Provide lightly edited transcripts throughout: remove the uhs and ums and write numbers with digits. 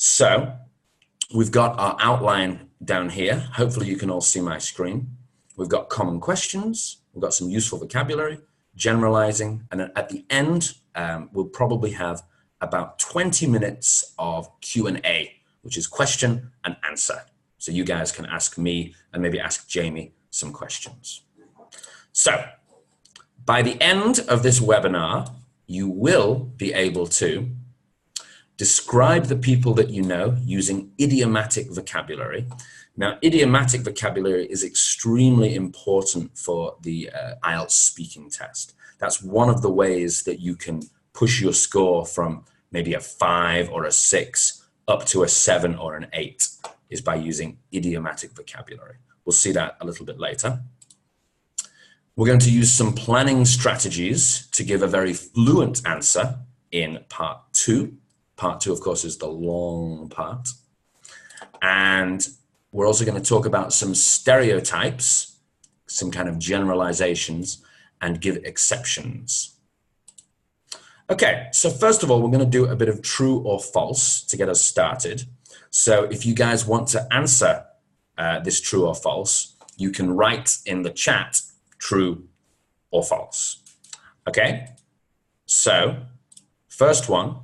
So we've got our outline down here. Hopefully you can all see my screen. We've got common questions. We've got some useful vocabulary, generalizing, and then at the end, we'll probably have about 20 minutes of Q&A, which is question and answer. So you guys can ask me and maybe ask Jamie some questions. So by the end of this webinar, you will be able to describe the people that you know using idiomatic vocabulary. Now, idiomatic vocabulary is extremely important for the IELTS speaking test. That's one of the ways that you can push your score from maybe a 5 or a 6 up to a 7 or an 8 is by using idiomatic vocabulary. We'll see that a little bit later. We're going to use some planning strategies to give a very fluent answer in part 2. Part 2, of course, is the long part. And we're also going to talk about some stereotypes, some kind of generalizations, and give exceptions. Okay, so first of all, we're going to do a bit of true or false to get us started. So if you guys want to answer this true or false, you can write in the chat true or false. Okay, so first one,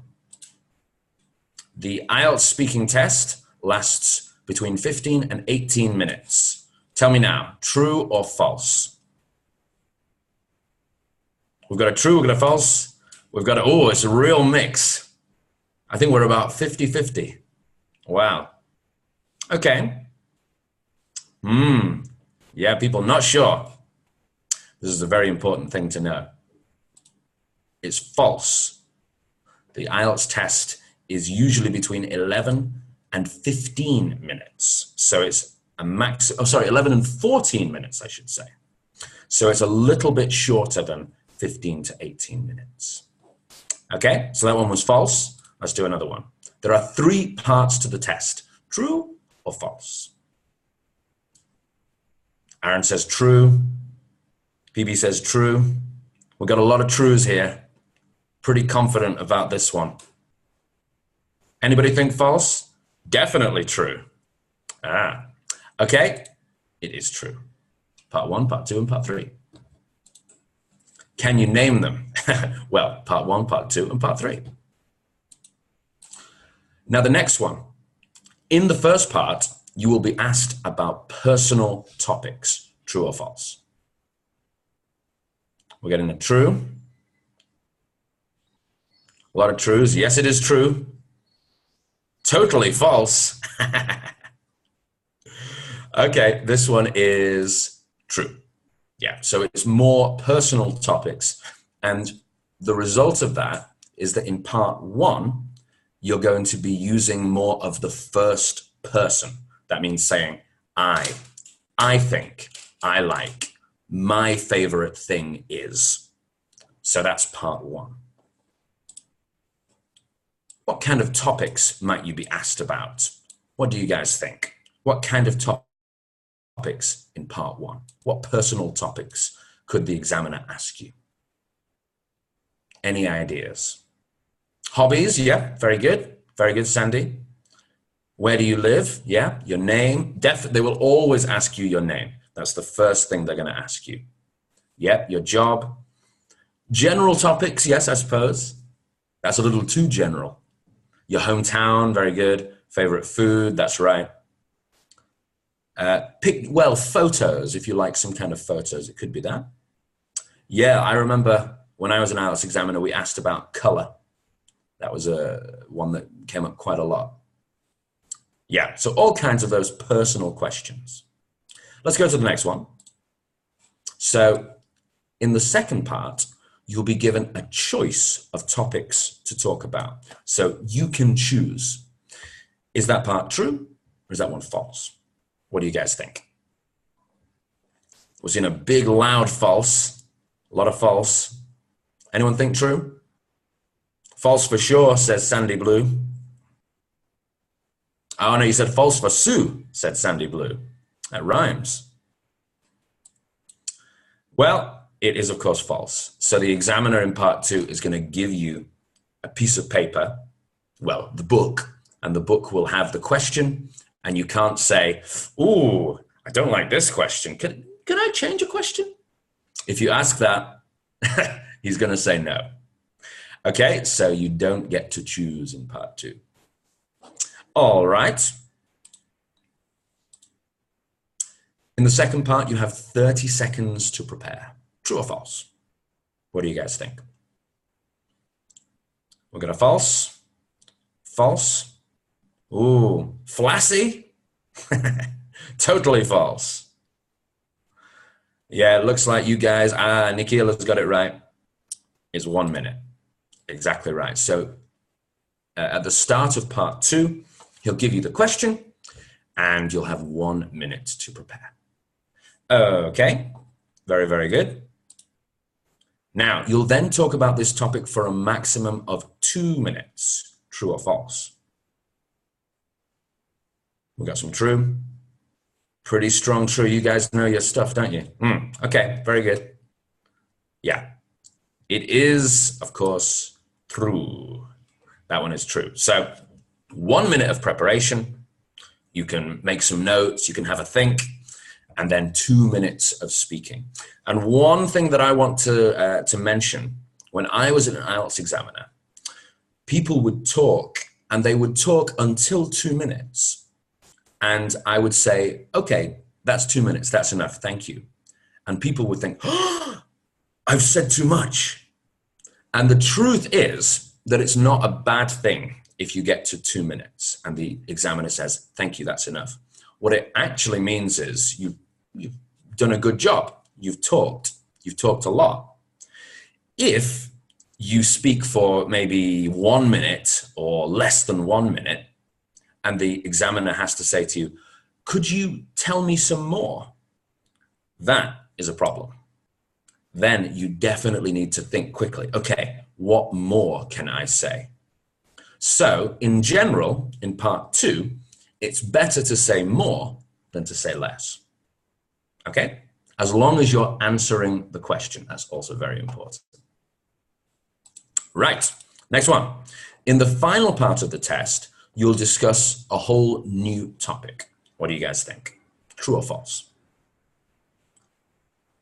the IELTS speaking test lasts between 15 and 18 minutes. Tell me now, true or false? We've got a true, we've got a false, we've got a, oh, it's a real mix. I think we're about 50-50. Wow. Okay. Yeah, people not sure. This is a very important thing to know. It's false. The IELTS test is usually between 11 and 15 minutes. So it's a max, 11 and 14 minutes, I should say. So it's a little bit shorter than 15 to 18 minutes. Okay, so that one was false. Let's do another one. There are 3 parts to the test, true or false. Aaron says true. PB says true. We've got a lot of trues here. Pretty confident about this one. Anybody think false? Definitely true. Okay, it is true. Part 1, part 2, and part 3. Can you name them? Well, part 1, part 2, and part 3. Now the next one. In the first part, you will be asked about personal topics, true or false. We're getting a true. A lot of trues. Yes, it is true. Totally false. Okay, this one is true. Yeah, so it's more personal topics. And the result of that is that in part 1, you're going to be using more of the first person. That means saying, I think, I like, my favorite thing is. So that's part 1. What kind of topics might you be asked about? What do you guys think? What kind of topics in part 1? What personal topics could the examiner ask you? Any ideas? Hobbies, yeah, very good. Very good, Sandy. Where do you live? Yeah, your name. They will always ask you your name. That's the first thing they're going to ask you. Yep, your job. General topics, yes, I suppose. That's a little too general. Your hometown, very good. Favorite food, that's right. Photos, if you like some kind of photos, it could be that. Yeah, I remember when I was an IELTS examiner, we asked about color. That was one that came up quite a lot. Yeah, so all kinds of those personal questions. Let's go to the next one. So in the second part, you'll be given a choice of topics to talk about. So you can choose. Is that part true or is that one false? What do you guys think? We're seeing a big, loud false, a lot of false. Anyone think true? False for sure, says Sandy Blue. Oh no, you said false for Sue, said Sandy Blue. That rhymes. Well, it is of course false. So the examiner in part 2 is going to give you a piece of paper, well, the book, and the book will have the question, and you can't say, "Ooh, I don't like this question. Can I change a question?" If you ask that, he's going to say no. Okay, so you don't get to choose in part 2. All right. In the second part, you have 30 seconds to prepare. True or false? What do you guys think? We're going to false. False. Ooh, flassy. Totally false. Yeah, it looks like you guys, Nikhil's got it right. It's 1 minute. Exactly right. So at the start of part 2, he'll give you the question and you'll have 1 minute to prepare. Okay, very, very good. Now, you'll then talk about this topic for a maximum of 2 minutes. True or false? We got some true. Pretty strong true. You guys know your stuff, don't you? Okay, very good. Yeah, it is, of course, true. That one is true. So 1 minute of preparation. You can make some notes. You can have a think. And then 2 minutes of speaking. And one thing that I want to mention, when I was an IELTS examiner, people would talk and they would talk until 2 minutes. And I would say, okay, that's 2 minutes. That's enough. Thank you. And people would think, oh, I've said too much. And the truth is that it's not a bad thing if you get to 2 minutes and the examiner says, thank you, that's enough. What it actually means is you've done a good job. You've talked a lot. If you speak for maybe 1 minute or less than 1 minute, and the examiner has to say to you, could you tell me some more? That is a problem. Then you definitely need to think quickly. Okay, what more can I say? So in general, in part 2, it's better to say more than to say less. Okay? As long as you're answering the question, that's also very important. Right, next one. In the final part of the test, you'll discuss a whole new topic. What do you guys think? True or false?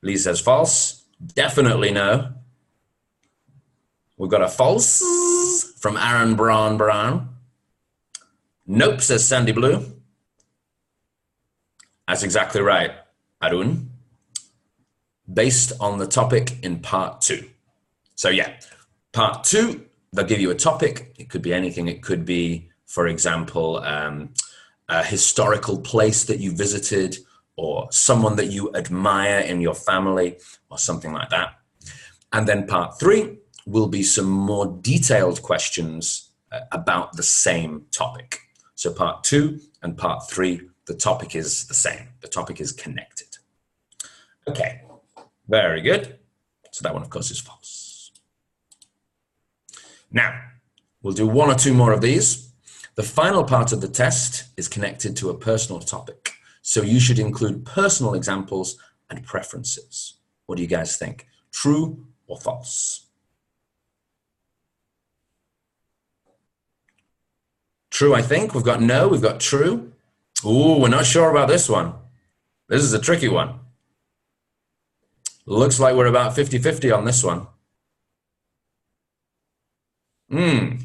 Lee says false. Definitely no. We've got a false from Aaron Brown. Nope, says Sandy Blue. That's exactly right, Arun. Based on the topic in part 2. So yeah, part 2, they'll give you a topic. It could be anything. It could be, for example, a historical place that you visited or someone that you admire in your family or something like that. And then part 3 will be some more detailed questions about the same topic. So part 2 and part 3, the topic is the same. The topic is connected. Okay, very good. So that one, of course, is false. Now, we'll do 1 or 2 more of these. The final part of the test is connected to a personal topic. So you should include personal examples and preferences. What do you guys think? True or false? True, I think. We've got no, we've got true. Ooh, we're not sure about this one. This is a tricky one. Looks like we're about 50-50 on this one.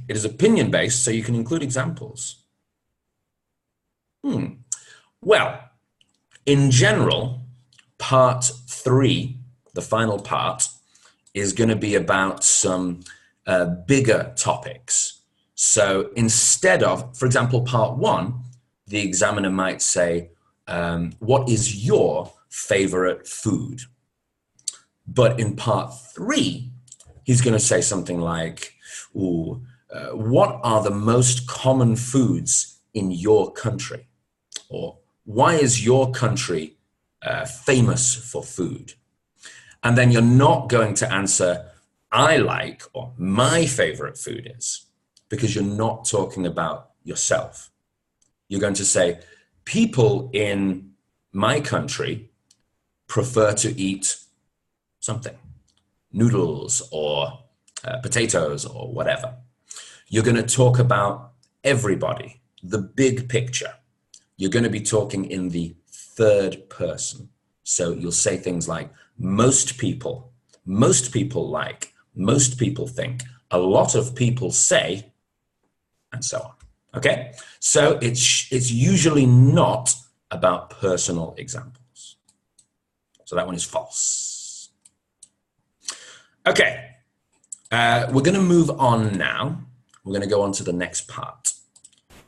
It is opinion-based, so you can include examples. Well, in general, part 3, the final part, is going to be about some bigger topics. So instead of, for example, part 1, the examiner might say, what is your favorite food? But in part 3, he's going to say something like, what are the most common foods in your country? Or why is your country famous for food? And then you're not going to answer, I like, or my favorite food is, because you're not talking about yourself. You're going to say, people in my country prefer to eat something, noodles or potatoes or whatever. You're going to talk about everybody. the big picture. You're going to be talking in the third person. So you'll say things like most people like, most people think, a lot of people say, and so on. Okay? So it's usually not about personal examples. So that one is false. Okay. We're going to move on now. We're going to go on to the next part.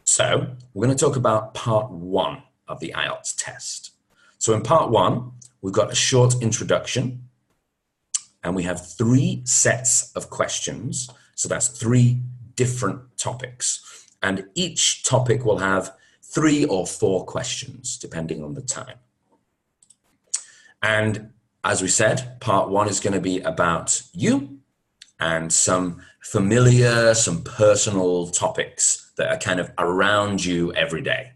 So we're going to talk about part 1 of the IELTS test. So in part 1, we've got a short introduction, and we have 3 sets of questions. So that's 3 different topics. And each topic will have 3 or 4 questions, depending on the time. And as we said, part 1 is going to be about you and some familiar, some personal topics that are kind of around you every day.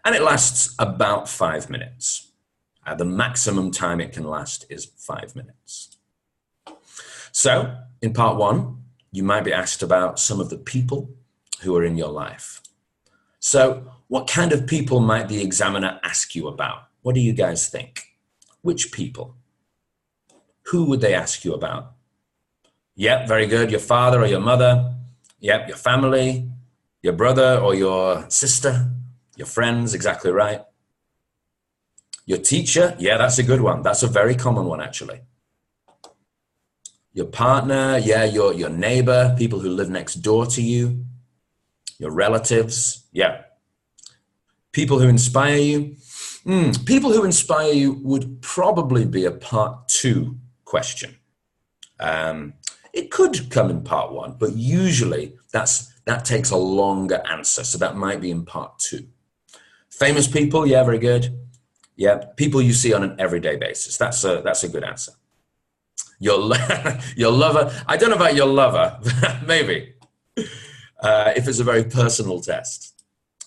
And it lasts about 5 minutes. The maximum time it can last is 5 minutes. So in part 1, you might be asked about some of the people who are in your life. So what kind of people might the examiner ask you about? What do you guys think? Which people? Who would they ask you about? Yep, very good. Your father or your mother. Yep, your family, your brother or your sister, your friends, exactly right. Your teacher, yeah, that's a good one. That's a very common one, actually. Your partner, yeah, your neighbor, people who live next door to you. Your relatives, yeah. People who inspire you. People who inspire you would probably be a part 2 question. It could come in part 1, but usually that takes a longer answer, so that might be in part 2. Famous people, yeah, very good. Yeah, people you see on an everyday basis. That's a good answer. Your lover, I don't know about your lover, maybe. If it's a very personal test.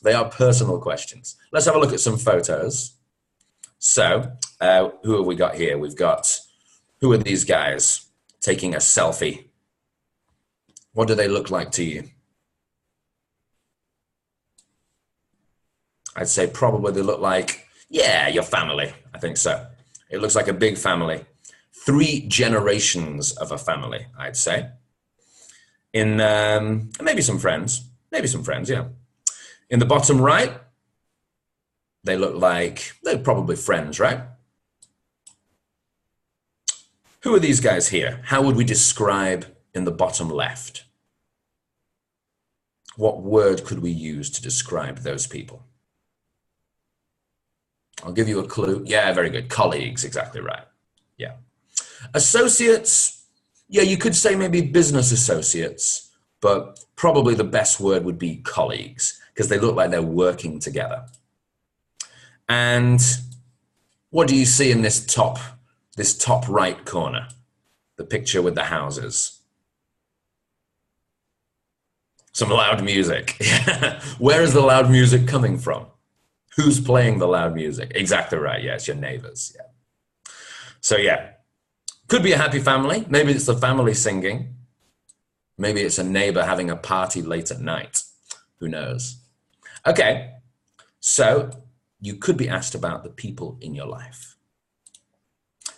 They are personal questions. Let's have a look at some photos. So, who have we got here? We've got, who are these guys taking a selfie? What do they look like to you? I'd say probably they look like, yeah, your family. I think so. It looks like a big family. 3 generations of a family, I'd say. In maybe some friends, yeah. In the bottom right, they look like, they're probably friends, right? Who are these guys here? How would we describe in the bottom left? What word could we use to describe those people? I'll give you a clue. Yeah, very good. Colleagues, exactly right. Yeah. Associates, yeah, you could say maybe business associates, but probably the best word would be colleagues because they look like they're working together. And what do you see in this top right corner? The picture with the houses. Some loud music. Where is the loud music coming from? Who's playing the loud music? Exactly right. Yeah, it's your neighbors. Yeah. So yeah, could be a happy family. Maybe it's the family singing. Maybe it's a neighbor having a party late at night. Who knows? Okay, so you could be asked about the people in your life.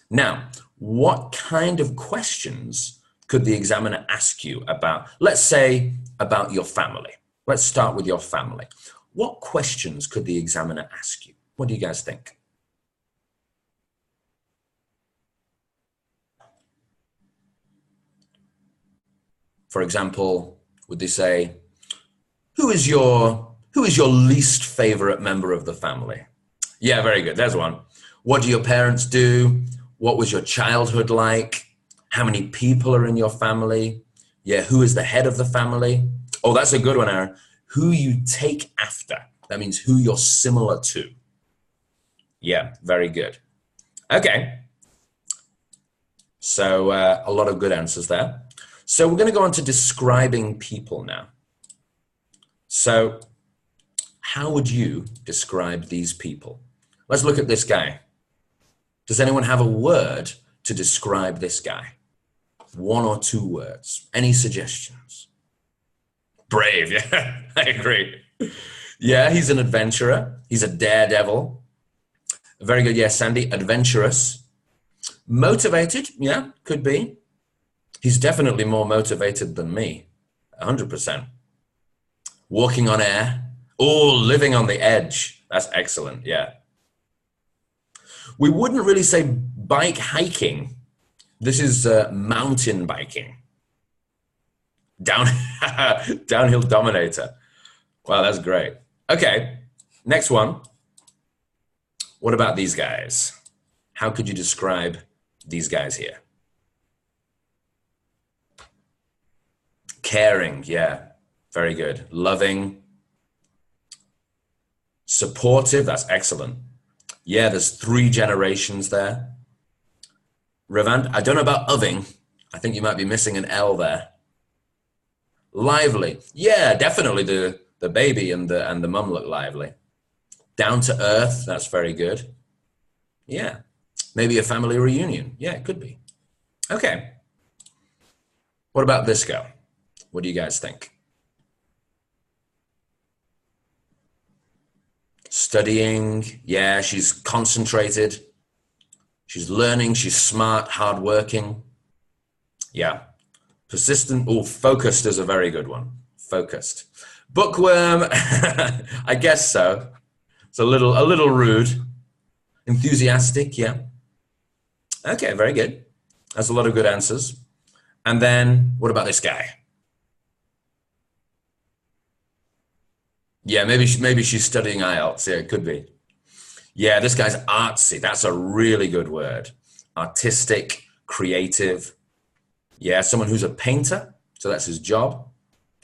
Now, what kind of questions could the examiner ask you about, let's say, about your family? Let's start with your family. What questions could the examiner ask you? What do you guys think? For example, would they say, who is your least favorite member of the family? Yeah, very good. There's one. What do your parents do? What was your childhood like? How many people are in your family? Yeah, who is the head of the family? Oh, that's a good one, Aaron. Who you take after. That means who you're similar to. Yeah, very good. Okay. So a lot of good answers there. So we're going to go on to describing people now. So how would you describe these people? Let's look at this guy. Does anyone have a word to describe this guy? 1 or 2 words. Any suggestions? Brave, yeah, I agree. Yeah, he's an adventurer. He's a daredevil. Very good, yeah, Sandy. Adventurous. Motivated, yeah, could be. He's definitely more motivated than me, 100%. Walking on air. Oh, living on the edge. That's excellent, yeah. We wouldn't really say bike hiking. This is mountain biking. Down, downhill dominator. Wow, that's great. Okay, next one. What about these guys? How could you describe these guys here? Caring, yeah, very good. Loving, supportive, that's excellent. Yeah, there's 3 generations there. Revant, I don't know about oving. I think you might be missing an L there. Lively, yeah, definitely the baby and the mum look lively. Down to earth, that's very good. Yeah, maybe a family reunion. Yeah, it could be. Okay. What about this girl? What do you guys think? Studying, yeah, she's concentrated. She's learning, she's smart, hardworking. Yeah. Persistent, oh, focused is a very good one. Focused. Bookworm, I guess so. It's a little rude. Enthusiastic, yeah. Okay, very good. That's a lot of good answers. And then, what about this guy? Yeah, maybe she's studying IELTS. Yeah, it could be. Yeah, this guy's artsy. That's a really good word. Artistic, creative. Yeah, someone who's a painter. So that's his job,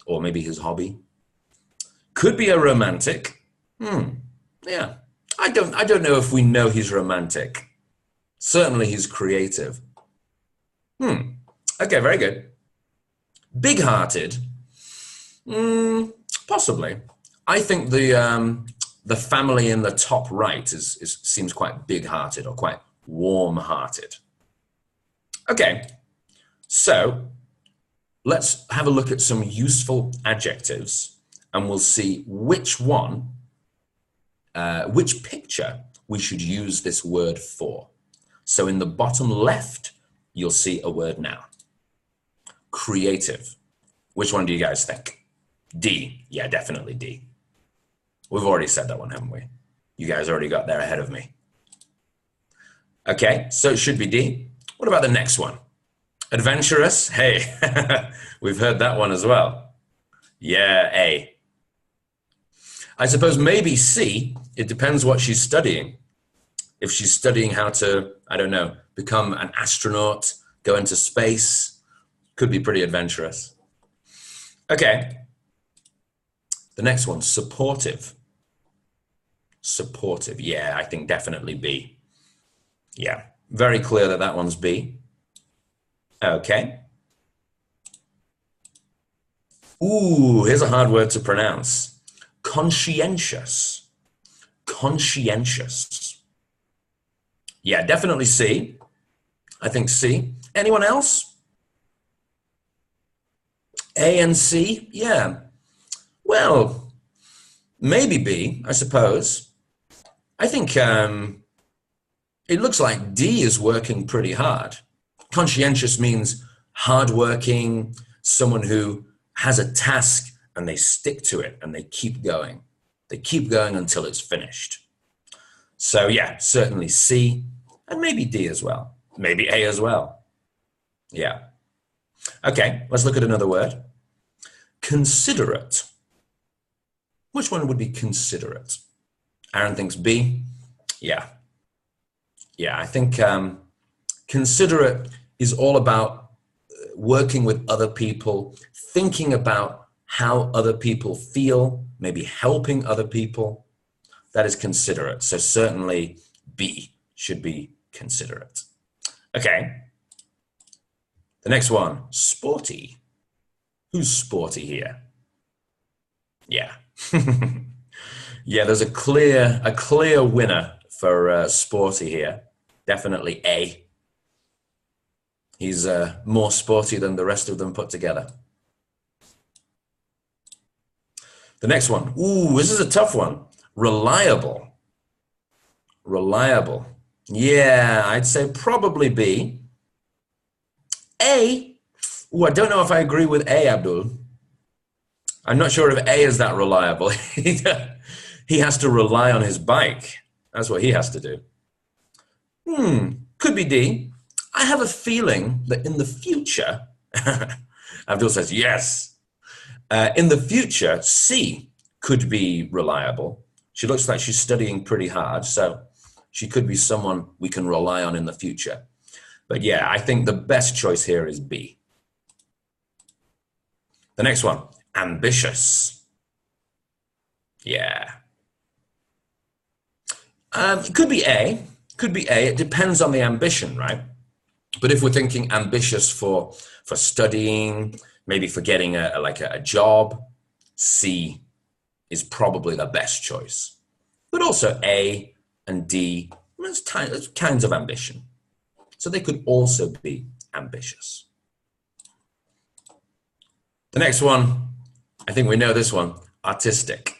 or maybe his hobby. Could be a romantic. Yeah, I don't know if we know he's romantic. Certainly, he's creative. Okay, very good. Big-hearted. Possibly. I think the family in the top right seems quite big-hearted or quite warm-hearted. Okay, so let's have a look at some useful adjectives, and we'll see which picture we should use this word for. So in the bottom left, you'll see a word now. Creative. Which one do you guys think? D. Yeah, definitely D. We've already said that one, haven't we? You guys already got there ahead of me. Okay, so it should be D. What about the next one? Adventurous. Hey, we've heard that one as well. Yeah, A. I suppose maybe C. It depends what she's studying. If she's studying how to, I don't know, become an astronaut, go into space, could be pretty adventurous. Okay. The next one, supportive. Supportive. Yeah, I think definitely B. Yeah, very clear that that one's B. Okay. Ooh, here's a hard word to pronounce. Conscientious. Conscientious. Yeah, definitely C. I think C. Anyone else? A and C? Yeah. Well, maybe B, I suppose. I think it looks like D is working pretty hard. Conscientious means hardworking, someone who has a task and they stick to it and they keep going. They keep going until it's finished. So yeah, certainly C and maybe D as well. Maybe A as well. Yeah. Okay, let's look at another word. Considerate. Which one would be considerate? Aaron thinks B. Yeah. Yeah, I think considerate is all about working with other people, thinking about how other people feel, maybe helping other people. That is considerate. So certainly B should be considerate. Okay. The next one, sporty. Who's sporty here? Yeah. Yeah, there's a clear winner for sporty here. Definitely A. He's more sporty than the rest of them put together. The next one. Ooh, this is a tough one. Reliable. Reliable. Yeah, I'd say probably B. A. Ooh, I don't know if I agree with A, Abdul. I'm not sure if A is that reliable. He has to rely on his bike. That's what he has to do. Could be D. I have a feeling that in the future, Abdul says yes. In the future, C could be reliable. She looks like she's studying pretty hard, so she could be someone we can rely on in the future. But yeah, I think the best choice here is B. The next one, ambitious. Yeah. It could be A. Could be A. It depends on the ambition, right? But if we're thinking ambitious for studying, maybe for getting a job, C is probably the best choice. But also A and D, it's kinds of ambition. So they could also be ambitious. The next one, I think we know this one, artistic.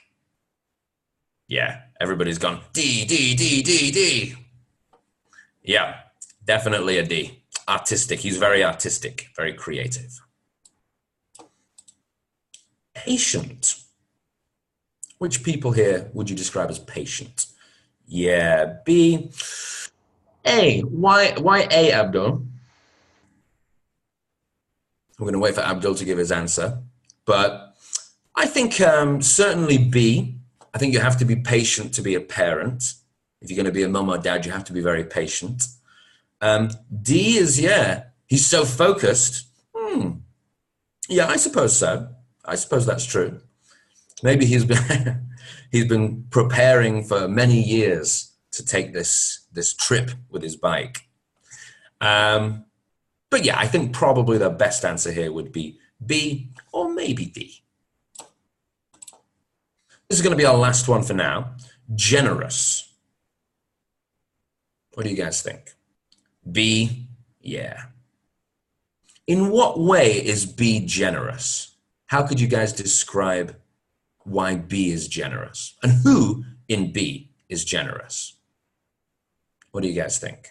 Yeah, everybody's gone D, D, D, D, D. Yeah, definitely a D. Artistic, he's very artistic, very creative. Patient. Which people here would you describe as patient? Yeah, B. A. Why A, Abdul? We're going to wait for Abdul to give his answer. But I think certainly B. I think you have to be patient to be a parent. If you're going to be a mum or dad, you have to be very patient. D is, yeah, he's so focused. Yeah, I suppose so. I suppose that's true. Maybe he's been preparing for many years to take this trip with his bike. But yeah, I think probably the best answer here would be B or maybe D. This is going to be our last one for now. Generous. What do you guys think? B, yeah. In what way is B generous? How could you guys describe why B is generous? And who in B is generous? What do you guys think?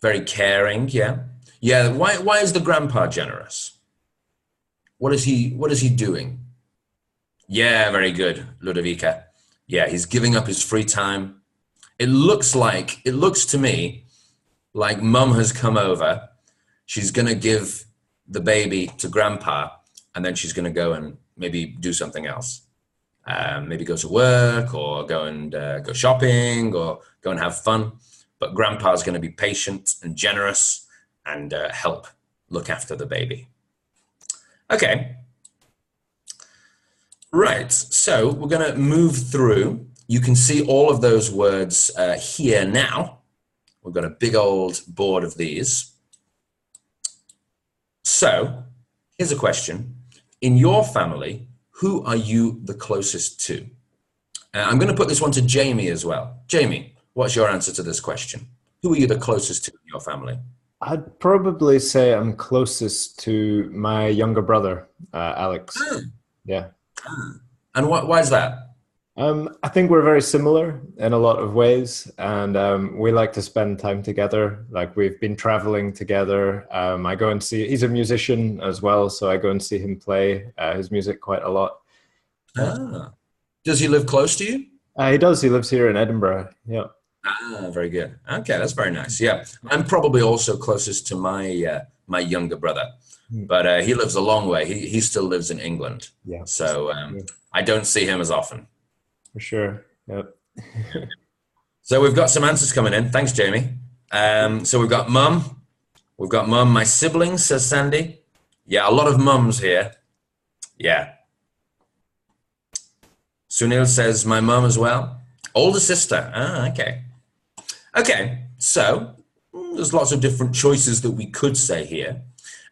Very caring, yeah. Yeah, why is the grandpa generous? What is he doing? Yeah, very good, Ludovica. Yeah, he's giving up his free time. It looks to me like mum has come over. She's going to give the baby to grandpa, and then she's going to go and maybe do something else. Maybe go to work or go and go shopping or go and have fun. But grandpa's going to be patient and generous and help look after the baby. Okay. Right, so we're going to move through. You can see all of those words here now. We've got a big old board of these. So here's a question. In your family, who are you the closest to? I'm going to put this one to Jamie as well. Jamie, what's your answer to this question? Who are you the closest to in your family? I'd probably say I'm closest to my younger brother, Alex. Yeah. And why is that? I think we're very similar in a lot of ways, and we like to spend time together. Like we've been traveling together. I go and see, he's a musician as well, so I go and see him play his music quite a lot. Does he live close to you? He does. He lives here in Edinburgh. Yeah. Very good. Okay, that's very nice. Yeah, I'm probably also closest to my my younger brother, but he lives a long way. He still lives in England. Yeah. So I don't see him as often. For sure. Yep. So we've got some answers coming in. Thanks, Jamie. So we've got mum. We've got mum. My siblings, says Sandy. Yeah, a lot of mums here. Yeah. Sunil says my mum as well. Older sister. Okay. Okay, so there's lots of different choices that we could say here.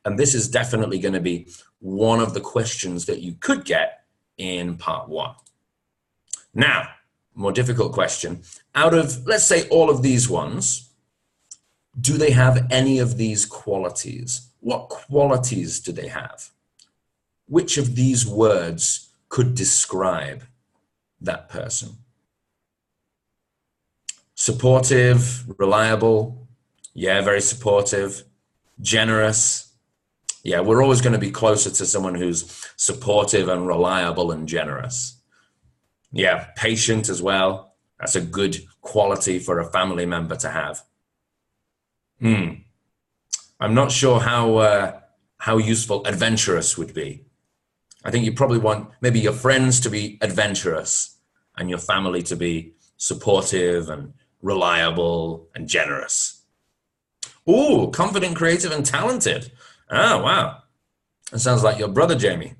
And this is definitely going to be one of the questions that you could get in part one. Now, more difficult question. Out of, let's say, all of these ones, do they have any of these qualities? What qualities do they have? which of these words could describe that person? Supportive, reliable. Yeah, very supportive. Generous. Yeah, we're always going to be closer to someone who's supportive and reliable and generous. Yeah, patient as well. That's a good quality for a family member to have. I'm not sure how useful adventurous would be. I think you probably want maybe your friends to be adventurous and your family to be supportive and reliable and generous. Ooh, confident, creative, and talented. Oh, wow. That sounds like your brother, Jamie.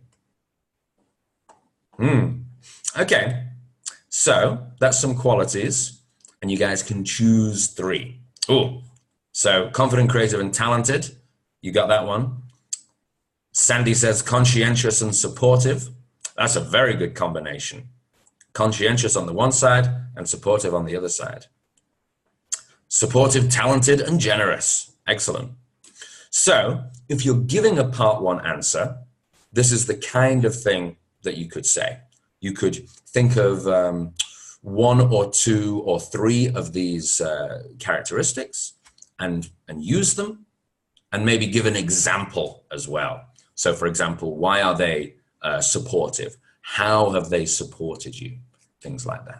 Okay. So that's some qualities, and you guys can choose 3. Ooh. So confident, creative, and talented. You got that one. Sandy says conscientious and supportive. That's a very good combination. Conscientious on the one side and supportive on the other side. Supportive, talented, and generous. Excellent. So if you're giving a part 1 answer, this is the kind of thing that you could say. You could think of 1 or 2 or 3 of these characteristics and use them, and maybe give an example as well. So for example, why are they supportive? How have they supported you? Things like that.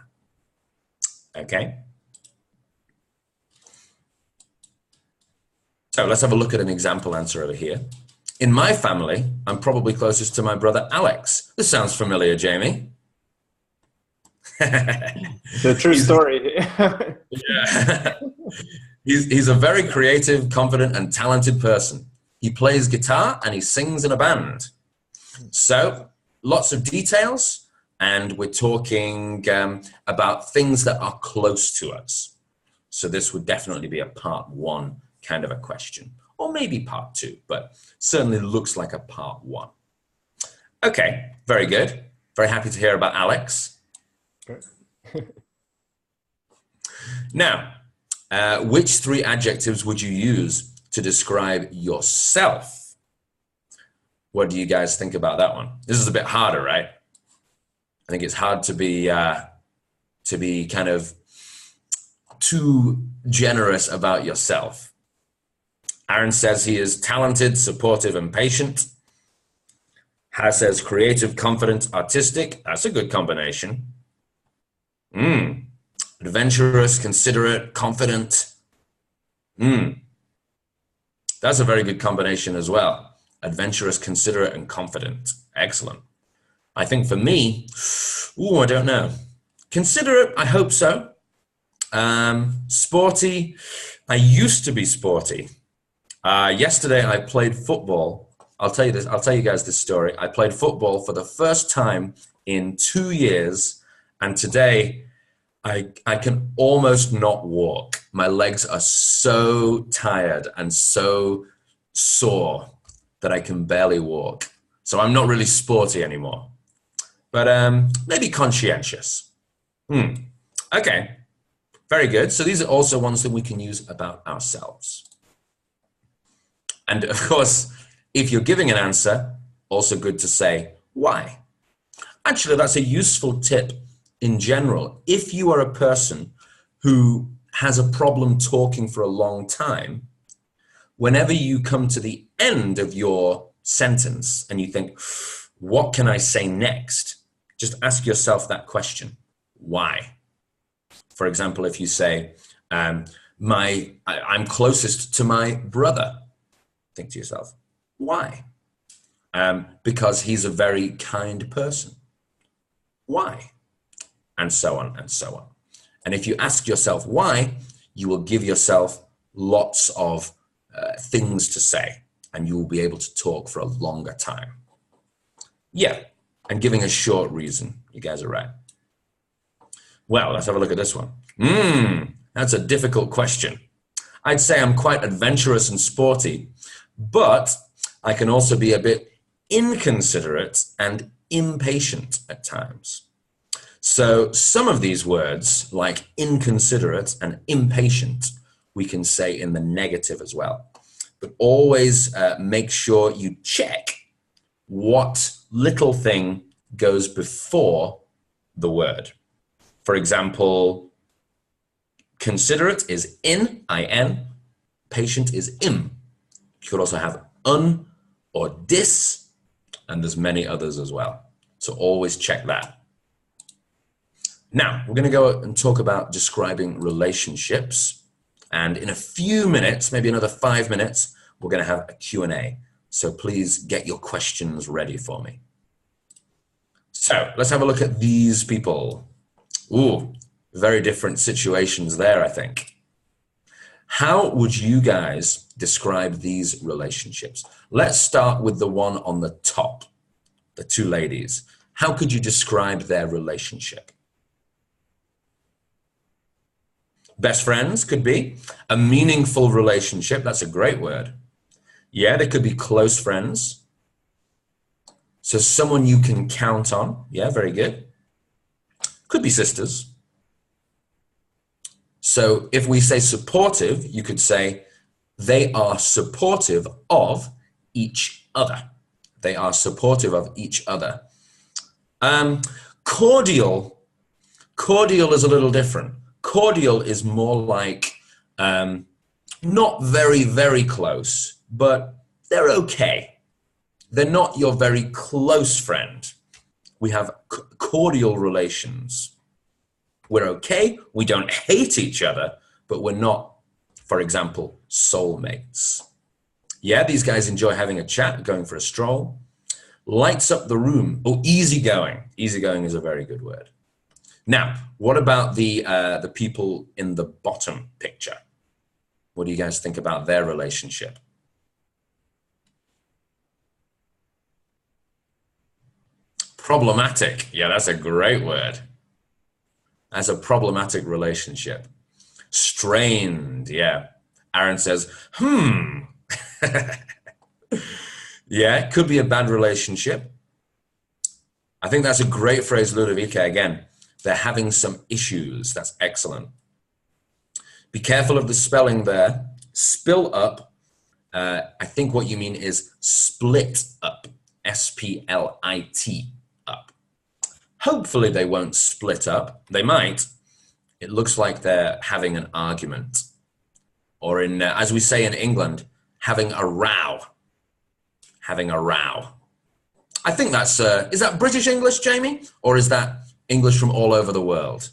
Okay. So let's have a look at an example answer over here. In my family, I'm probably closest to my brother Alex. This sounds familiar, Jamie. It's a true story. Yeah. He's a very creative, confident, and talented person. He plays guitar and he sings in a band. So lots of details, and we're talking about things that are close to us. So this would definitely be a part 1 kind of a question, or maybe part 2, but certainly looks like a part 1. Okay, very good. Very happy to hear about Alex. Now, which 3 adjectives would you use to describe yourself? What do you guys think about that one? This is a bit harder, right? I think it's hard to be kind of too generous about yourself. Aaron says he is talented, supportive, and patient. Ha says creative, confident, artistic. That's a good combination. Adventurous, considerate, confident. That's a very good combination as well. Adventurous, considerate, and confident. Excellent. I think for me, I don't know. Considerate, I hope so. Sporty, I used to be sporty. Yesterday I played football. I'll tell you guys this story. I played football for the first time in 2 years, and today I can almost not walk. My legs are so tired and so sore that I can barely walk. So I'm not really sporty anymore, but maybe conscientious. Okay, very good. So these are also ones that we can use about ourselves. And of course, if you're giving an answer, also good to say why. Actually, that's a useful tip in general. If you are a person who has a problem talking for a long time, whenever you come to the end of your sentence and you think, what can I say next? Just ask yourself that question. Why? For example, if you say, I'm closest to my brother, think to yourself, why? Because he's a very kind person. Why? And so on and so on. And if you ask yourself why, you will give yourself lots of things to say, and you will be able to talk for a longer time. Yeah, and giving a short reason. You guys are right. Well, let's have a look at this one. That's a difficult question. I'd say I'm quite adventurous and sporty, but I can also be a bit inconsiderate and impatient at times. So some of these words, like inconsiderate and impatient, we can say in the negative as well. But always make sure you check what little thing goes before the word. For example, considerate is in, I-N. Patient is im. You could also have un or dis, and there's many others as well. So always check that. Now, we're going to go and talk about describing relationships. And in a few minutes, maybe another 5 minutes, we're going to have a Q&A. So please get your questions ready for me. So let's have a look at these people. Ooh, very different situations there, I think. How would you guys describe these relationships? Let's start with the one on the top, the two ladies. How could you describe their relationship? Best friends could be. A meaningful relationship, that's a great word. Yeah, they could be close friends. So someone you can count on. Yeah, very good. Could be sisters. So if we say supportive, you could say they are supportive of each other. They are supportive of each other. Cordial is a little different. Cordial is more like not very, very close, but they're okay. They're not your very close friend. We have cordial relations. We're okay, we don't hate each other, but we're not, for example, soulmates. Yeah, these guys enjoy having a chat, going for a stroll. Lights up the room. Oh, easygoing. Easygoing is a very good word. Now, what about the people in the bottom picture? What do you guys think about their relationship? Problematic. Yeah, that's a great word. As a problematic relationship. Strained, yeah. Aaron says, Yeah, it could be a bad relationship. I think that's a great phrase, Ludovica, again. They're having some issues. That's excellent. Be careful of the spelling there. Spill up. I think what you mean is split up. S-P-L-I-T up. Hopefully they won't split up. They might. It looks like they're having an argument. Or in, as we say in England, having a row. Having a row. I think that's, is that British English, Jamie? Or is that English from all over the world?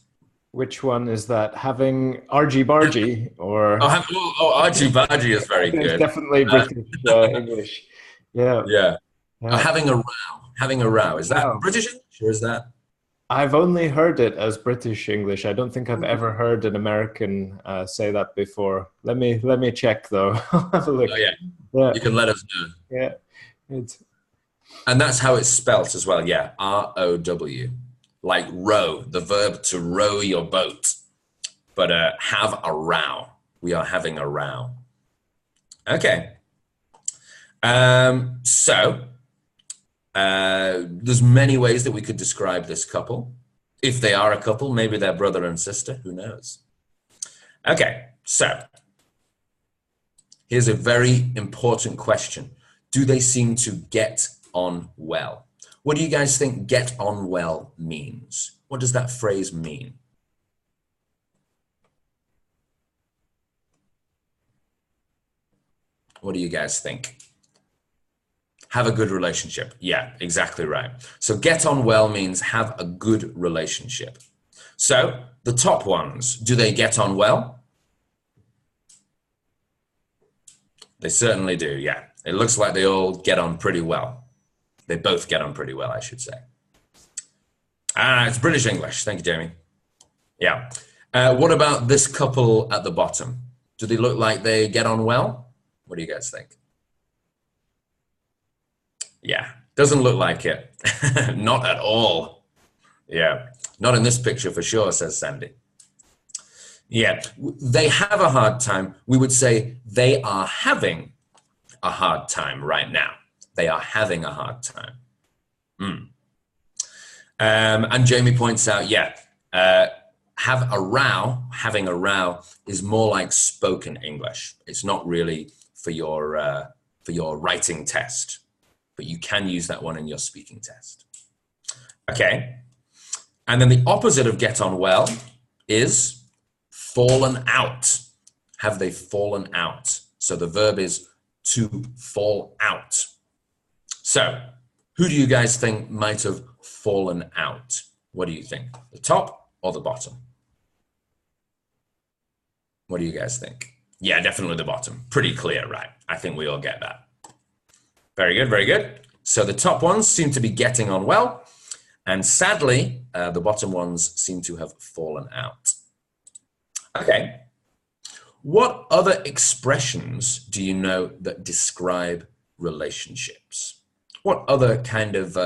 Which one is that? Having argy-bargy or? Argy-bargy is very good. It's definitely British English. Yeah. Yeah. Having a row. Having a row. Is that British English or is that? I've only heard it as British English. I don't think I've ever heard an American say that before. Let me check though. I'll have a look. Oh, yeah. You can let us know. Yeah. And that's how it's spelt as well. Yeah. R-O-W. Like row, the verb to row your boat. But have a row. We are having a row. Okay. So there's many ways that we could describe this couple. If they are a couple, maybe they're brother and sister, who knows? Okay, so here's a very important question. Do they seem to get on well? What do you guys think get on well means? What does that phrase mean? What do you guys think? Have a good relationship. Yeah, exactly right. So get on well means have a good relationship. So the top ones, do they get on well? They certainly do, yeah. It looks like they all get on pretty well. They both get on pretty well, I should say. It's British English. Thank you, Jamie. Yeah. What about this couple at the bottom? Do they look like they get on well? What do you guys think? Yeah, doesn't look like it. Not at all. Yeah, not in this picture for sure, says Sandy. Yeah, they have a hard time. We would say they are having a hard time right now. They are having a hard time. And Jamie points out, yeah, have a row, having a row is more like spoken English. It's not really for your writing test. but you can use that one in your speaking test. Okay. And then the opposite of get on well is fallen out. Have they fallen out? So the verb is to fall out. So who do you guys think might have fallen out? What do you think? The top or the bottom? What do you guys think? Yeah, definitely the bottom. Pretty clear, right? I think we all get that. Very good, very good. So the top ones seem to be getting on well, and sadly, the bottom ones seem to have fallen out. Okay. What other expressions do you know that describe relationships? What other kind of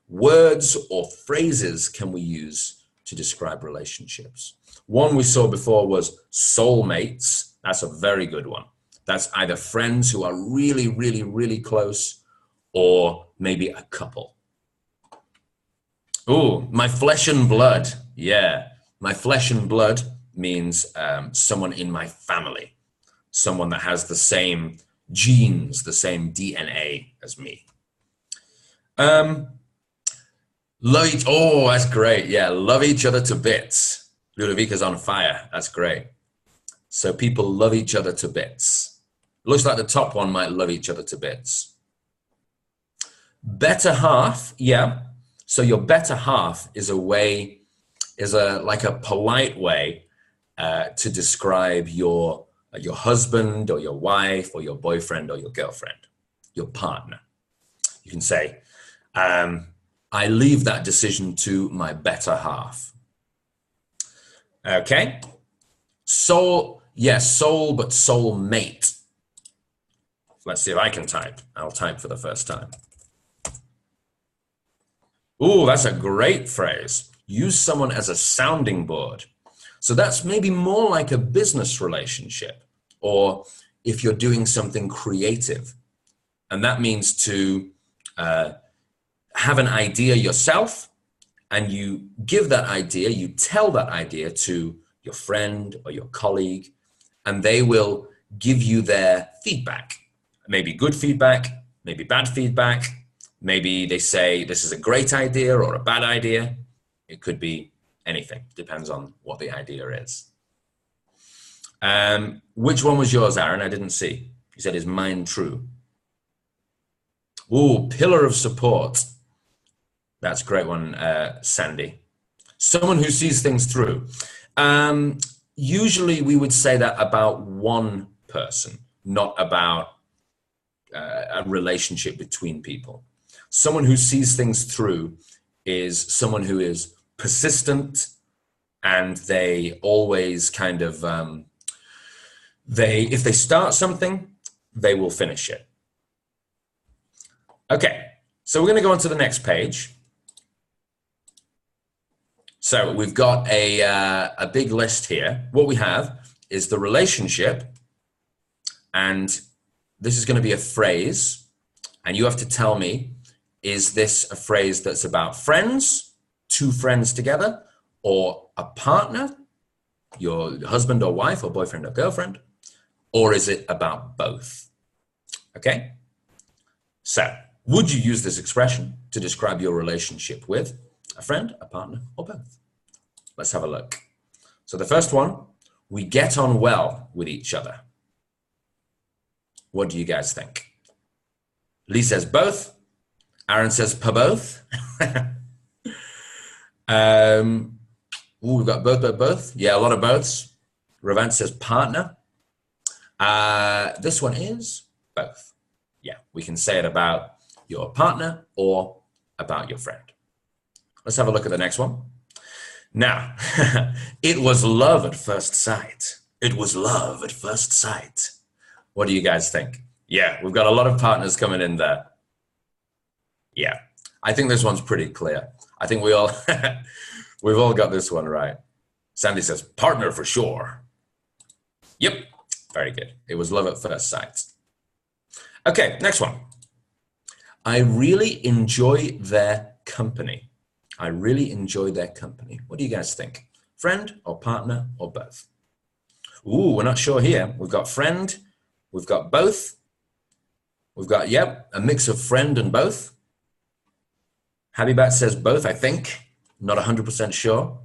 words or phrases can we use to describe relationships? One we saw before was soulmates. That's a very good one. That's either friends who are really, really, really close, or maybe a couple. Ooh, my flesh and blood. Yeah, my flesh and blood means someone in my family, someone that has the same genes, the same DNA as me. Oh, that's great. Yeah, love each other to bits. Ludovica's on fire. That's great. So people love each other to bits. Looks like the top one might love each other to bits. Better half, yeah. So your better half is a way, like a polite way to describe your husband or your wife or your boyfriend or your girlfriend, your partner. You can say, I leave that decision to my better half. Okay. Soul, yes, soul, but soul mate. Let's see if I can type. I'll type for the first time. Ooh, that's a great phrase. Use someone as a sounding board. So that's maybe more like a business relationship, or if you're doing something creative. And that means to have an idea yourself, and you give that idea, you tell that idea to your friend or your colleague, and they will give you their feedback. Maybe good feedback, maybe bad feedback. Maybe they say this is a great idea or a bad idea. It could be anything, depends on what the idea is. Which one was yours, Aaron? I didn't see. You said, is mine true? Ooh, pillar of support. That's a great one, Sandy. Someone who sees things through. Usually we would say that about one person, not about a relationship between people. Someone who sees things through is someone who is persistent, and they always kind of, if they start something, they will finish it. Okay, so we're going to go on to the next page. So we've got a big list here. What we have is the relationship, and this is going to be a phrase, and you have to tell me, is this a phrase that's about friends, two friends together, or a partner, your husband or wife or boyfriend or girlfriend, or is it about both? Okay? So, would you use this expression to describe your relationship with a friend, a partner, or both? Let's have a look. So the first one, we get on well with each other. What do you guys think? Lee says both. Aaron says per both. We've got both. Yeah, a lot of boths. Ravant says partner. This one is both. Yeah, we can say it about your partner or about your friend. Let's have a look at the next one. Now, it was love at first sight. It was love at first sight. What do you guys think? Yeah, we've got a lot of partners coming in there. Yeah, I think this one's pretty clear. I think we've all got this one right. Sandy says partner for sure. Yep, very good. It was love at first sight. Okay, next one. I really enjoy their company. I really enjoy their company. What do you guys think? Friend or partner or both? Ooh, we're not sure here. We've got friend, we've got both. We've got, yep, a mix of friend and both. Habibat says both, I think. Not 100% sure.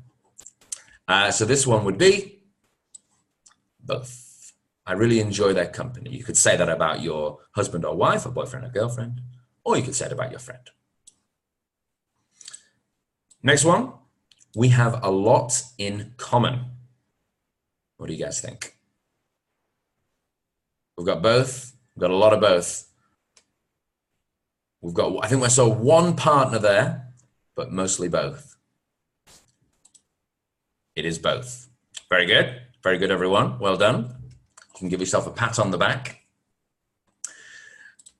So this one would be both. I really enjoy their company. You could say that about your husband or wife, or boyfriend or girlfriend, or you could say it about your friend. Next one, we have a lot in common. What do you guys think? We've got both. We've got a lot of both. We've got, I think I saw one partner there, but mostly both. It is both. Very good. Very good, everyone. Well done. You can give yourself a pat on the back.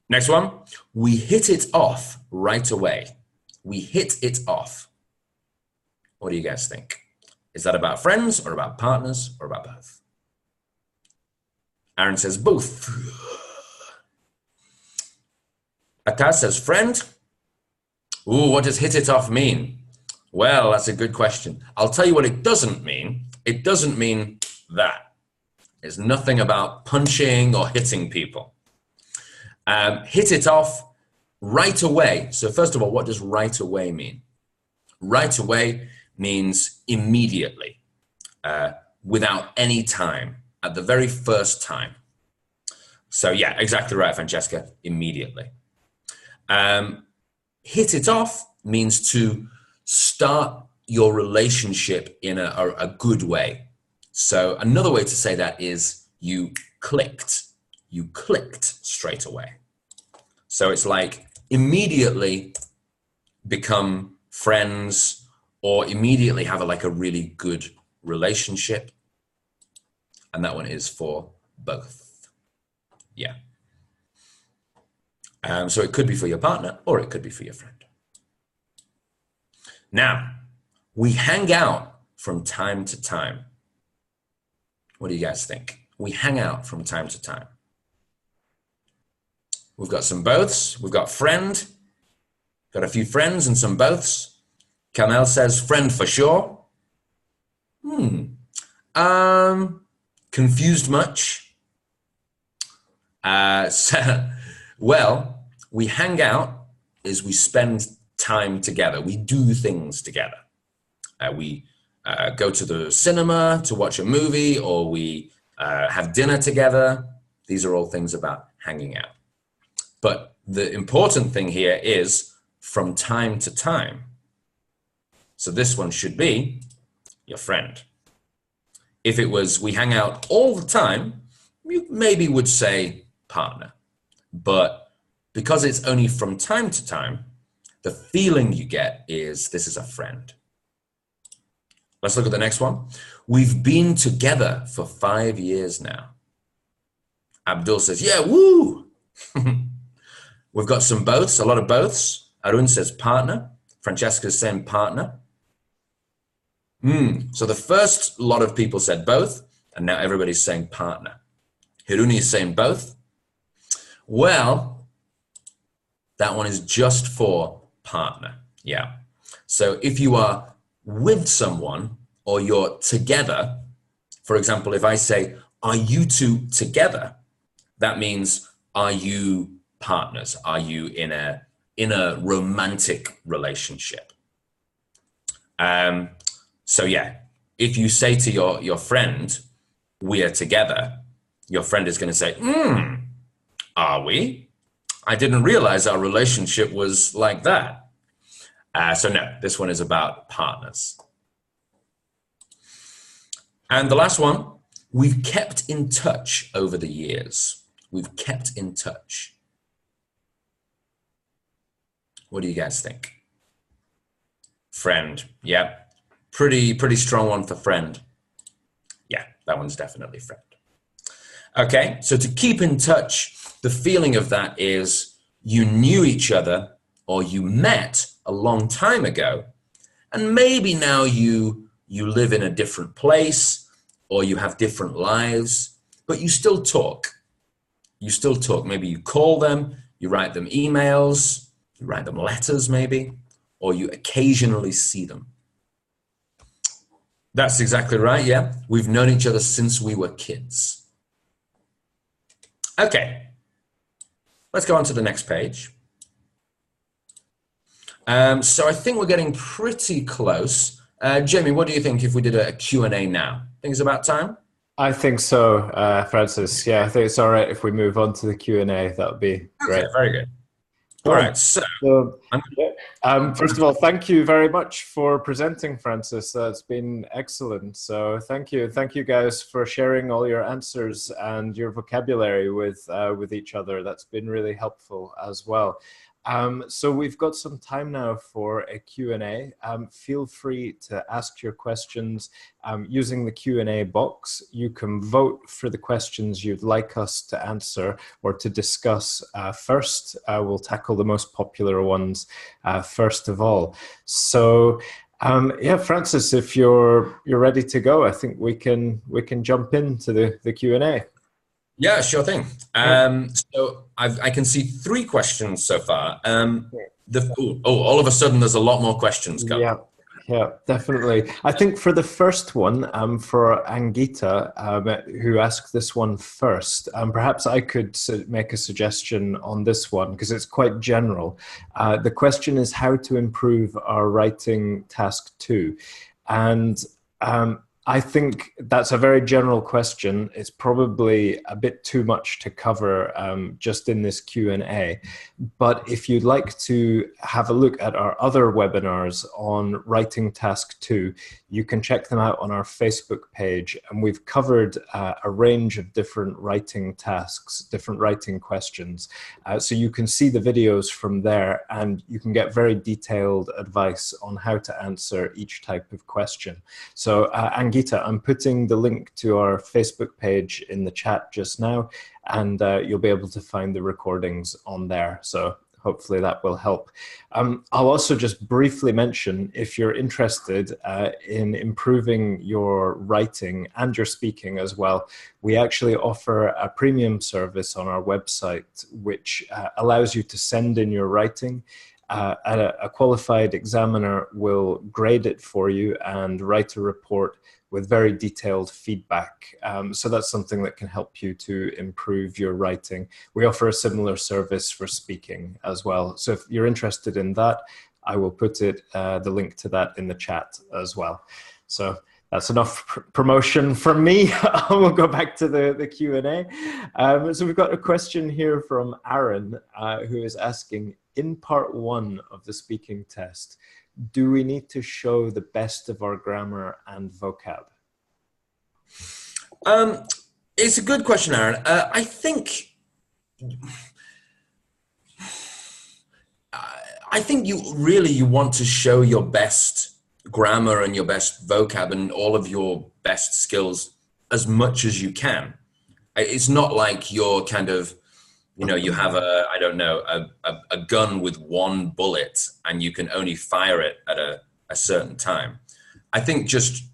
Next one. We hit it off right away. We hit it off. What do you guys think? Is that about friends or about partners or about both? Aaron says both. Ataz says friend. Ooh, what does hit it off mean? Well, that's a good question. I'll tell you what it doesn't mean. It doesn't mean that. There's nothing about punching or hitting people. Hit it off right away. So first of all, what does right away mean? Right away means immediately, without any time, at the very first time. So yeah, exactly right, Francesca, immediately. Hit it off means to start your relationship in a good way. So another way to say that is you clicked straight away. So it's like immediately become friends or immediately have a really good relationship. And that one is for both. Yeah. So it could be for your partner or it could be for your friend. Now, we hang out from time to time. What do you guys think? We hang out from time to time. We've got some boths. We've got friend. Got a few friends and some boths. Kamel says friend for sure. Confused much? Well, we hang out is we spend time together. We do things together. We go to the cinema to watch a movie, or we have dinner together. These are all things about hanging out. But the important thing here is from time to time. So this one should be your friend. If it was we hang out all the time, you maybe would say partner. But because it's only from time to time, the feeling you get is this is a friend. Let's look at the next one. We've been together for 5 years now. Abdul says, yeah, woo! We've got some boths, a lot of boths. Arun says partner. Francesca's saying partner. So the first lot of people said both, and now everybody's saying partner. Hiruni is saying both. Well, that one is just for partner. Yeah. So if you are with someone or you're together, for example, if I say, are you two together? That means, are you partners? Are you in a romantic relationship? So yeah, if you say to your friend, we are together, your friend is going to say, are we? I didn't realize our relationship was like that. So no, this one is about partners. And the last one, we've kept in touch over the years. We've kept in touch. What do you guys think? Friend, yeah. Pretty strong one for friend. Yeah, that one's definitely friend. Okay, so to keep in touch, the feeling of that is you knew each other or you met a long time ago, and maybe now you live in a different place or you have different lives, but you still talk. You still talk. Maybe you call them, you write them emails, you write them letters maybe, or you occasionally see them. That's exactly right, yeah. We've known each other since we were kids. Okay. Let's go on to the next page. So I think we're getting pretty close. Jamie, what do you think if we did a Q&A now? Think it's about time? I think so, Francis. Yeah, I think it's all right if we move on to the Q&A. That would be Okay, great. very good. All Cool. right, so So, I'm yeah. First of all, thank you very much for presenting, Francis. That's been excellent. So thank you. Thank you guys for sharing all your answers and your vocabulary with each other. That's been really helpful as well. So we've got some time now for a Q&A. Feel free to ask your questions using the Q&A box. You can vote for the questions you'd like us to answer or to discuss first. We'll tackle the most popular ones first of all. So yeah, Francis, if you're ready to go, I think we can jump into the Q&A. Yeah, sure thing. So I can see 3 questions so far. All of a sudden, there's a lot more questions coming. Yeah, yeah, definitely. I think for the first one, for Angita, who asked this one first, perhaps I could make a suggestion on this one because it's quite general. The question is how to improve our writing task 2. And I think that's a very general question. It's probably a bit too much to cover just in this Q&A. But if you'd like to have a look at our other webinars on Writing Task 2, you can check them out on our Facebook page. And we've covered a range of different writing tasks, different writing questions. So you can see the videos from there and you can get very detailed advice on how to answer each type of question. So Angita, I'm putting the link to our Facebook page in the chat just now, and you'll be able to find the recordings on there. So hopefully that will help. I'll also just briefly mention, if you're interested in improving your writing and your speaking as well, we actually offer a premium service on our website, which allows you to send in your writing. A qualified examiner will grade it for you and write a report with very detailed feedback. So that's something that can help you to improve your writing. We offer a similar service for speaking as well. So if you're interested in that, I will put the link to that in the chat as well. So that's enough promotion from me. We'll go back to the Q&A. So we've got a question here from Aaron, who is asking, in part 1 of the speaking test, do we need to show the best of our grammar and vocab? It's a good question, Aaron. I think you want to show your best grammar and your best vocab and all of your best skills as much as you can. It's not like you're kind of, you have a gun with 1 bullet and you can only fire it at a certain time. I think just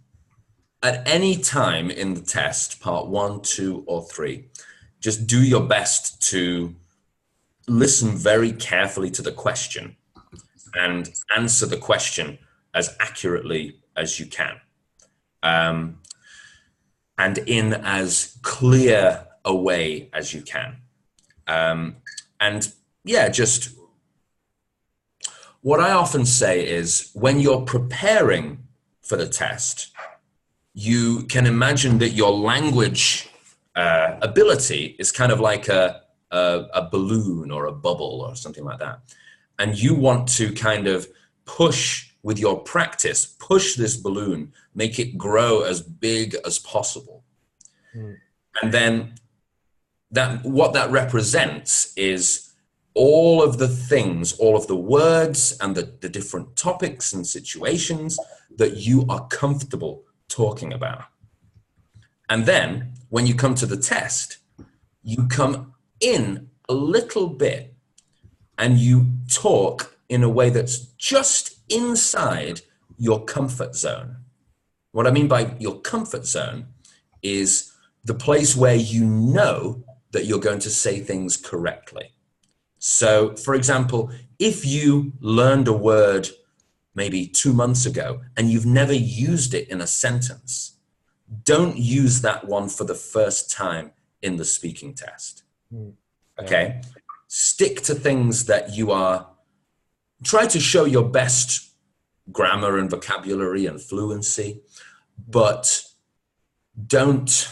at any time in the test, part 1, 2, or 3, just do your best to listen very carefully to the question and answer the question as accurately as you can. And in as clear a way as you can. And yeah, just what I often say is when you're preparing for the test, you can imagine that your language ability is kind of like a balloon or a bubble or something like that. And you want to kind of push with your practice, push this balloon, make it grow as big as possible. And then what that represents is all of the things, all of the words and the different topics and situations that you are comfortable talking about. And then when you come to the test, you come in a little bit and you talk in a way that's just inside your comfort zone. What I mean by your comfort zone is the place where you know that you're going to say things correctly. So, for example, if you learned a word maybe 2 months ago and you've never used it in a sentence, don't use that one for the first time in the speaking test. Okay? stick to things that you are, try to show your best grammar and vocabulary and fluency, but don't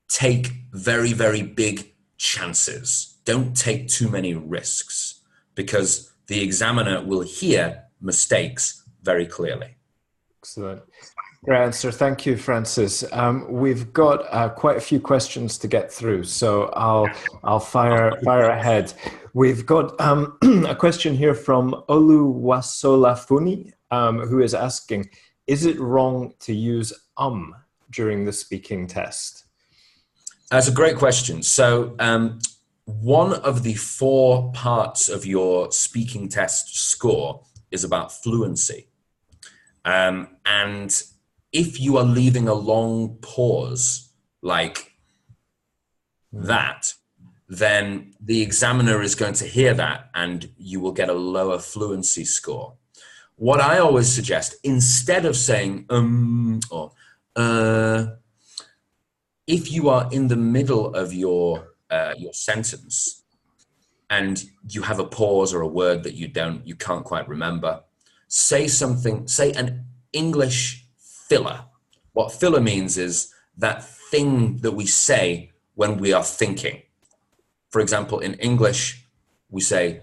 take very, very big chances. Don't take too many risks, because the examiner will hear mistakes very clearly. Excellent. Great answer. Thank you, Francis. We've got quite a few questions to get through, so I'll fire ahead. We've got a question here from Oluwasolafuni, who is asking, is it wrong to use during the speaking test? That's a great question. So one of the 4 parts of your speaking test score is about fluency. And if you are leaving a long pause like that, then the examiner is going to hear that and you will get a lower fluency score. What I always suggest, instead of saying or if you are in the middle of your sentence and you have a pause or a word that you can't quite remember, say something, say an English filler. What filler means is that thing that we say when we are thinking. For example, in English, we say,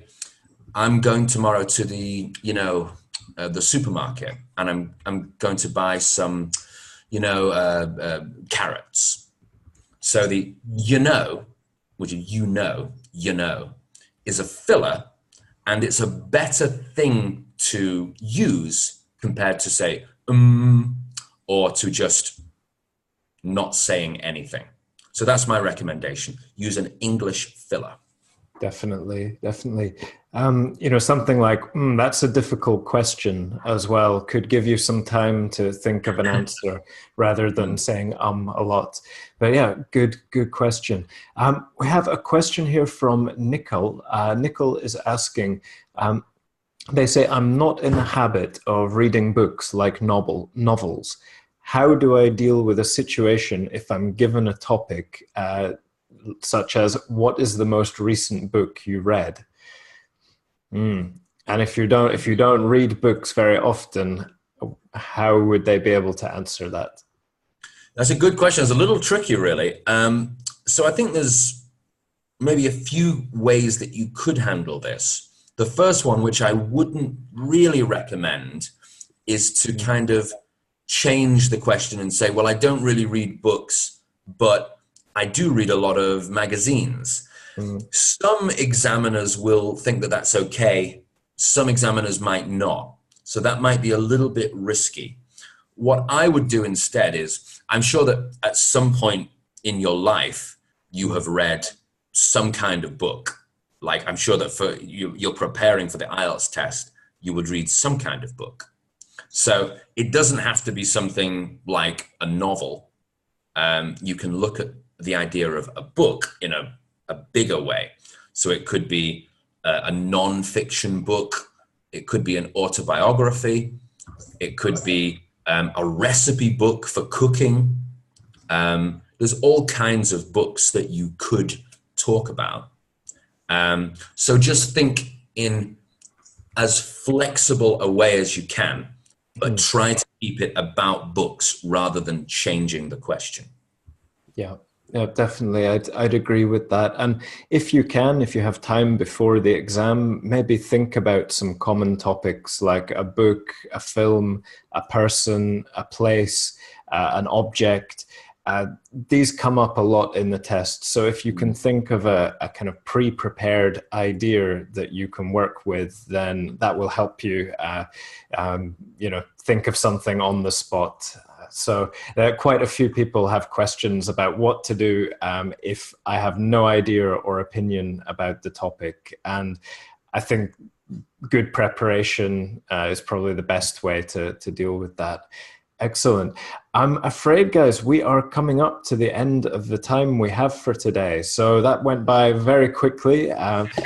I'm going tomorrow to the supermarket, and I'm going to buy some, carrots. So the which is is a filler, and it's a better thing to use compared to say, or to just not saying anything. So that's my recommendation. Use an English filler. Definitely. Something like, that's a difficult question as well, could give you some time to think of an answer rather than saying a lot. But yeah, good question. We have a question here from Nicole. Nicole is asking, they say, I'm not in the habit of reading books like novels. How do I deal with a situation if I'm given a topic such as, what is the most recent book you read? And if you don't read books very often, how would they be able to answer that? That's a good question. It's a little tricky, really. So I think there's maybe a few ways that you could handle this. The first one, which I wouldn't really recommend, is to kind of change the question and say, well, I don't really read books, but I do read a lot of magazines. Some examiners will think that that's okay. Some examiners might not. So that might be a little bit risky. What I would do instead is, I'm sure that at some point in your life, you have read some kind of book. Like, I'm sure that for you're preparing for the IELTS test, you would read some kind of book. So it doesn't have to be something like a novel. You can look at the idea of a book in a bigger way. So it could be a non-fiction book. It could be an autobiography. It could be a recipe book for cooking. There's all kinds of books that you could talk about. So just think in as flexible a way as you can, but try to keep it about books rather than changing the question. Yeah, definitely. I'd agree with that. And if you have time before the exam, maybe think about some common topics like a book, a film, a person, a place, an object. These come up a lot in the test. So if you can think of a kind of pre-prepared idea that you can work with, then that will help you, think of something on the spot. So quite a few people have questions about what to do if I have no idea or opinion about the topic. And I think good preparation is probably the best way to deal with that. Excellent. I'm afraid, guys, we are coming up to the end of the time we have for today. So that went by very quickly.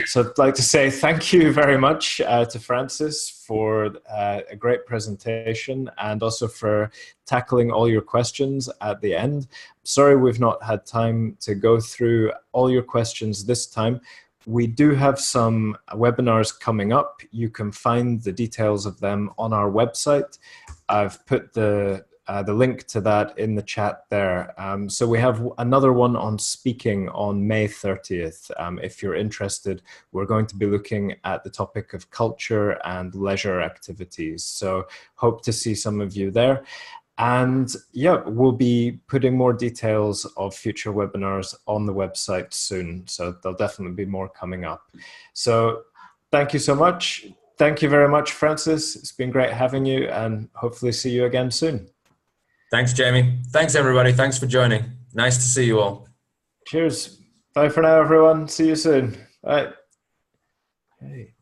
So I'd like to say thank you very much to Francis for a great presentation and also for tackling all your questions at the end. Sorry we've not had time to go through all your questions this time, We do have some webinars coming up. You can find the details of them on our website. I've put the link to that in the chat there. So we have another one on speaking on May 30th. If you're interested, we're going to be looking at the topic of culture and leisure activities. So hope to see some of you there. And yeah, we'll be putting more details of future webinars on the website soon. So there'll definitely be more coming up. So thank you so much. Thank you very much, Francis. It's been great having you, and hopefully see you again soon. Thanks, Jamie. Thanks, everybody. Thanks for joining. Nice to see you all. Cheers. Bye for now, everyone. See you soon. Bye. Hey.